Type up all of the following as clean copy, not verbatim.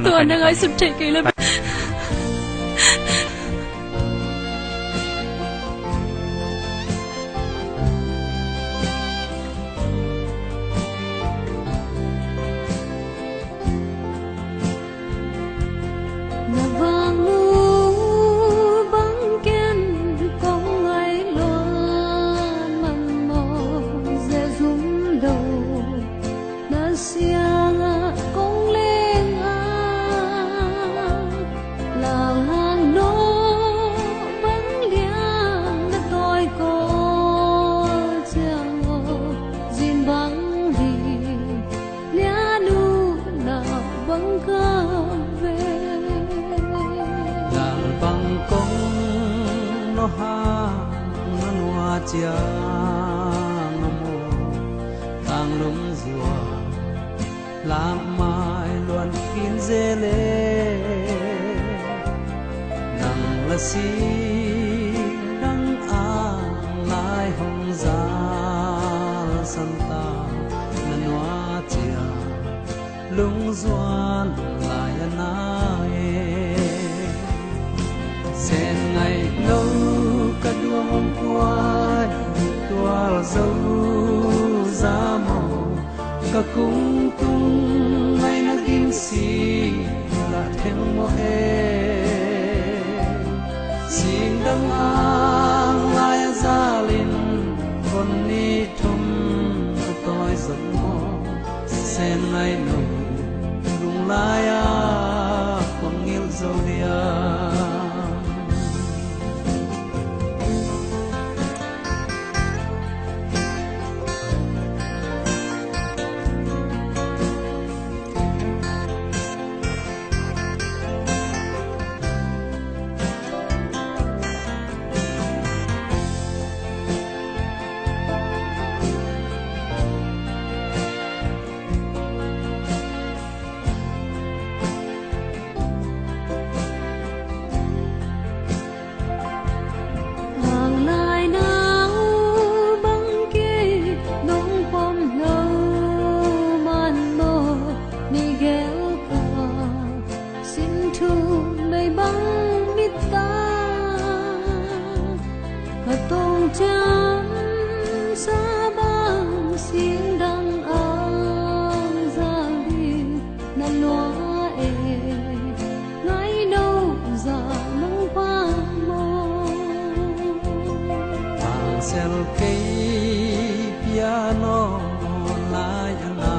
ตัวนังไอ้สุดใจกี่เลยchia ngamo tang lung rùa làm mai luôn kín dê lê nang là si đăng ang lai hồng giá santa nan hoa chia lung duan lại anae sen ngày lâu cả đuông quay tua dấu giá màu cả cung tung ngày nó kim si là theo mơ xin đăng ang lai gia linh con ni thum tôi giấc mơ sen ngày nồng lung lai con nghiêng dâu dia chăm xa băng xin đăng an gia đình nan loa ngày đâu giờ nắng qua mơ hàng sel cây piano lai ana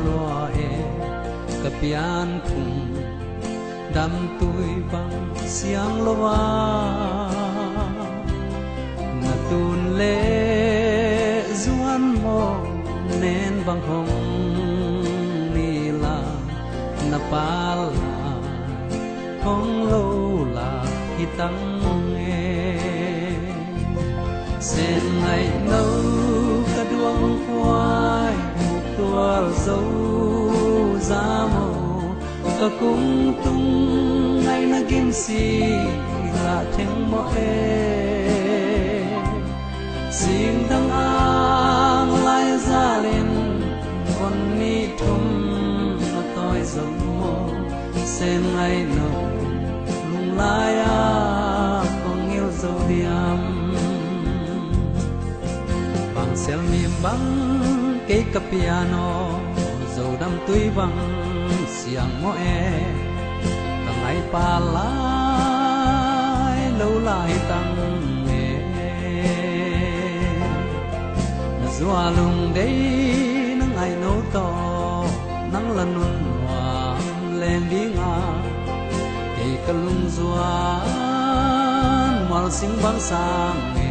loa ka pian khung đam tuổi bằng xiang loa tun lệ duan mo nên bằng hồng ni la na pa la hong lâu là hi tăng nghe sen ngày nâu cả đuông quay một tua dấu giá màu cả cung tung ngày na kim si là tiếng mõ xin đăng ang lai gia lên con ni thum tôi giống mô sen ngày nâu lung lai con yêu dâu diam bằng sel mềm bằng cây cà piano dầu đam tươi bằng xiang mõ tầng ai pa lai lâu lại tăng doa lung đây nang ai nô to nang là nun hoa lên đi ngà cây cà lung doa mal sing bang sang